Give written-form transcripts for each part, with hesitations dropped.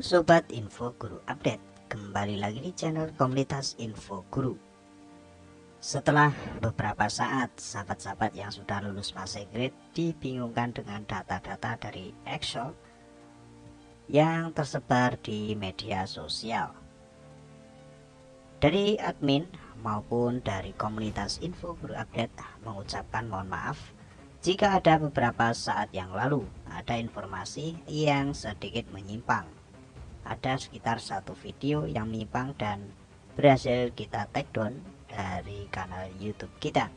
Sobat Info Guru Update, kembali lagi di channel komunitas Info Guru. Setelah beberapa saat, sahabat-sahabat yang sudah lulus passing grade dibingungkan dengan data-data dari Excel yang tersebar di media sosial. Dari admin maupun dari komunitas Info Guru Update mengucapkan mohon maaf jika ada beberapa saat yang lalu ada informasi yang sedikit menyimpang. Ada sekitar satu video yang menyimpang dan berhasil kita take down dari kanal YouTube kita.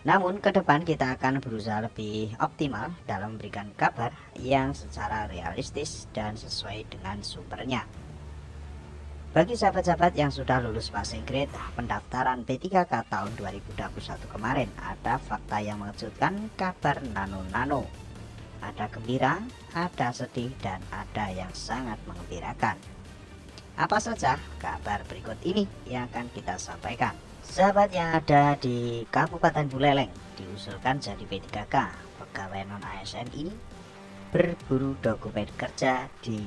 Namun ke depan kita akan berusaha lebih optimal dalam memberikan kabar yang secara realistis dan sesuai dengan sumbernya. Bagi sahabat-sahabat yang sudah lulus passing grade pendaftaran P3K tahun 2021 kemarin, ada fakta yang mengejutkan, kabar nano-nano. Ada gembira, ada sedih, dan ada yang sangat mengembirakan. Apa saja kabar berikut ini yang akan kita sampaikan. Sahabat yang ada di Kabupaten Buleleng diusulkan jadi P3K. Pegawai non-ASN ini berburu dokumen kerja di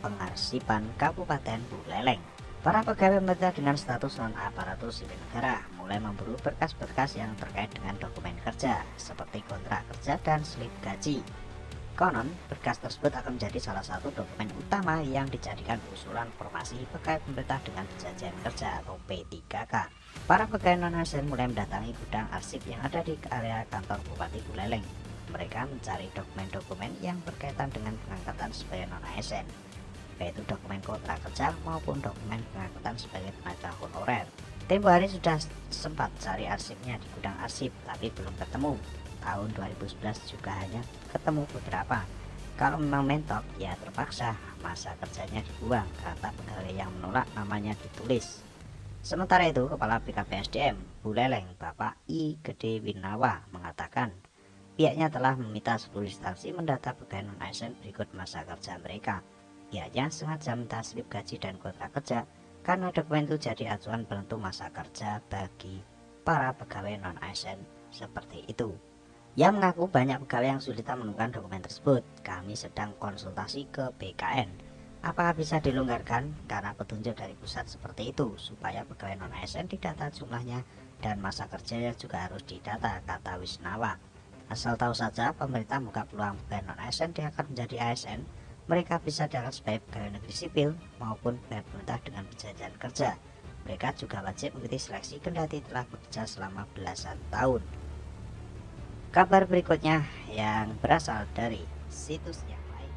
Pengarsipan Kabupaten Buleleng. Para pegawai pemerintah dengan status non-aparatur sipil negara mulai memburu berkas-berkas yang terkait dengan dokumen kerja seperti kontrak kerja dan slip gaji. Konon, berkas tersebut akan menjadi salah satu dokumen utama yang dijadikan usulan formasi pegawai pemerintah dengan perjanjian kerja atau P3K. Para pegawai non-ASN mulai mendatangi gudang arsip yang ada di area kantor Bupati Buleleng. Mereka mencari dokumen-dokumen yang berkaitan dengan pengangkatan sebagai non-ASN, yaitu dokumen kontrak kerja maupun dokumen pengangkatan sebagai tenaga honorer. Tempo hari sudah sempat cari arsipnya di gudang arsip, tapi belum ketemu. Tahun 2011 juga hanya ketemu beberapa. Kalau memang mentok, ya terpaksa masa kerjanya dibuang, kata pegawai yang menolak namanya ditulis. Sementara itu, Kepala BKPSDM Buleleng Bapak I. Gede Winawa mengatakan pihaknya telah meminta seluruh instansi mendata pegawai non-ASN berikut masa kerja mereka. Pihaknya sengaja minta slip gaji dan kontrak kerja karena dokumen itu jadi acuan penentu masa kerja bagi para pegawai non-ASN seperti itu. Ia mengaku banyak pegawai yang sulitan menemukan dokumen tersebut. Kami sedang konsultasi ke BKN. Apakah bisa dilonggarkan karena petunjuk dari pusat seperti itu supaya pegawai non-ASN didata jumlahnya dan masa kerjanya juga harus didata, kata Wisnawa. Asal tahu saja pemerintah membuka peluang pegawai non-ASN diangkat menjadi ASN. Mereka bisa diangkat sebagai pegawai negeri sipil maupun pegawai pemerintah dengan perjanjian kerja. Mereka juga wajib mengikuti seleksi kendati telah bekerja selama belasan tahun. Kabar berikutnya yang berasal dari situs yang lain.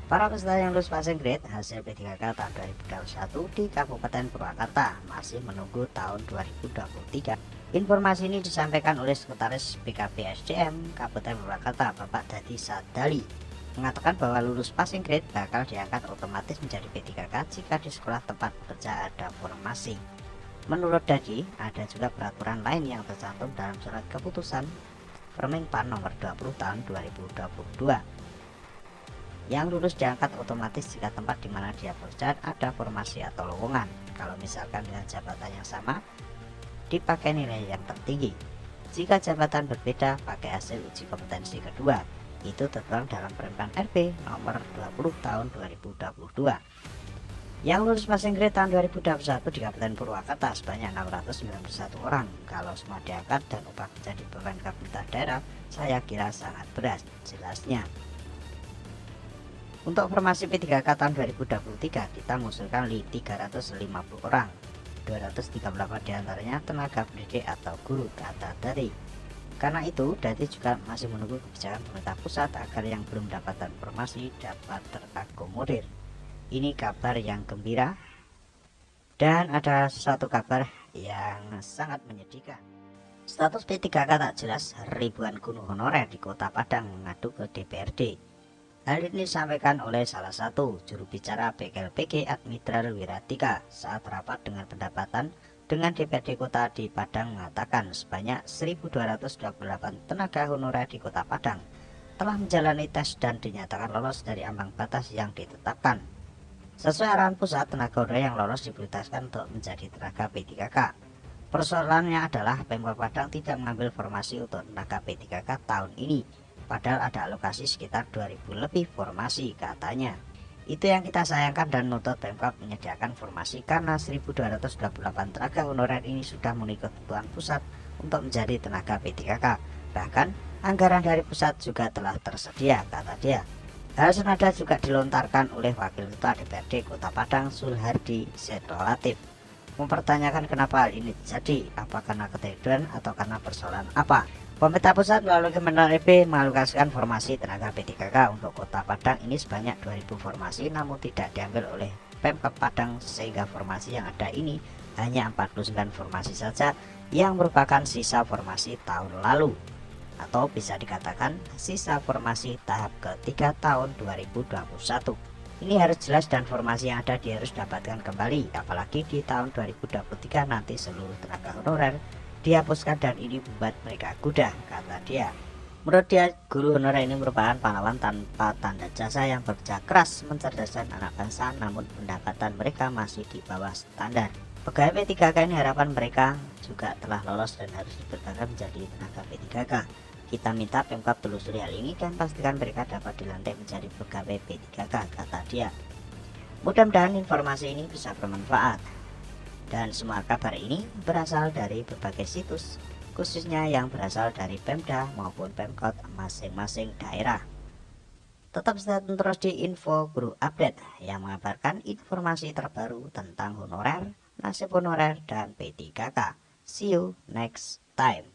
Para peserta yang lulus passing grade hasil P3K tahun 2021 di Kabupaten Purwakarta masih menunggu tahun 2023. Informasi ini disampaikan oleh Sekretaris BKPSDM Kabupaten Purwakarta Bapak Dadi Sadali, mengatakan bahwa lulus passing grade bakal diangkat otomatis menjadi P3K jika di sekolah tempat bekerja ada formasi. Menurut Dadi, ada juga peraturan lain yang tercantum dalam surat keputusan Permenpan nomor 20 tahun 2022. Yang lulus diangkat otomatis jika tempat di mana dia bekerja ada formasi atau lowongan. Kalau misalkan dengan jabatan yang sama, dipakai nilai yang tertinggi. Jika jabatan berbeda, pakai hasil uji kompetensi kedua. Itu tertuang dalam Permen RB nomor 20 tahun 2022. Yang lulus passing grade tahun 2021 di Kabupaten Purwakarta sebanyak 691 orang. Kalau semua diangkat dan upah menjadi beban pemerintah daerah, saya kira sangat berat, jelasnya. Untuk formasi P3K tahun 2023 kita mengusulkan 350 orang, 238 diantaranya tenaga pendidik atau guru, kata Dadi. Karena itu, Dadi juga masih menunggu kebijakan pemerintah pusat agar yang belum mendapatkan formasi dapat terakomodir. Ini kabar yang gembira. Dan ada satu kabar yang sangat menyedihkan. Status P3K tak jelas, ribuan guru honorer di Kota Padang mengadu ke DPRD. Hal ini disampaikan oleh salah satu juru bicara PKLPG Admitral Wiratika saat rapat dengan pendapatan dengan DPRD Kota di Padang, mengatakan sebanyak 1.228 tenaga honorer di Kota Padang telah menjalani tes dan dinyatakan lolos dari ambang batas yang ditetapkan. Sesuai arahan pusat, tenaga honorer yang lolos diprioritaskan untuk menjadi tenaga P3K. Persoalannya adalah Pemkot Padang tidak mengambil formasi untuk tenaga P3K tahun ini, padahal ada alokasi sekitar 2.000 lebih formasi, katanya. Itu yang kita sayangkan dan nuntut Pemkab menyediakan formasi karena 1.228 tenaga honorer ini sudah memenuhi kebutuhan pusat untuk menjadi tenaga P3K. Bahkan anggaran dari pusat juga telah tersedia, kata dia. Hal senada juga dilontarkan oleh Wakil Ketua DPRD Kota Padang Sulhardi Setolatif, mempertanyakan kenapa hal ini terjadi, apa karena ketiduran atau karena persoalan apa. Pemerintah pusat melalui Kementerian RB mengalokasikan formasi tenaga P3K untuk Kota Padang ini sebanyak 2.000 formasi, namun tidak diambil oleh Pemkab Padang sehingga formasi yang ada ini hanya 49 formasi saja yang merupakan sisa formasi tahun lalu, atau bisa dikatakan sisa formasi tahap ketiga tahun 2021. Ini harus jelas dan formasi yang ada dia harus dapatkan kembali, apalagi di tahun 2023 nanti seluruh tenaga honorer dihapuskan dan ini membuat mereka gudang, kata dia. Menurut dia, guru honorer ini merupakan pahlawan tanpa tanda jasa yang bekerja keras mencerdaskan anak bangsa, namun pendapatan mereka masih di bawah standar. Pegawai P3K ini harapan mereka juga telah lolos dan harus diberangkatkan menjadi tenaga P3K. Kita minta Pemkab telusuri hal ini dan pastikan mereka dapat dilantik menjadi pegawai P3K, kata dia. Mudah-mudahan informasi ini bisa bermanfaat. Dan semua kabar ini berasal dari berbagai situs, khususnya yang berasal dari Pemda maupun Pemkot masing-masing daerah. Tetap stay tune terus di Info Guru Update yang mengabarkan informasi terbaru tentang honorer, nasib honorer, dan P3K. See you next time.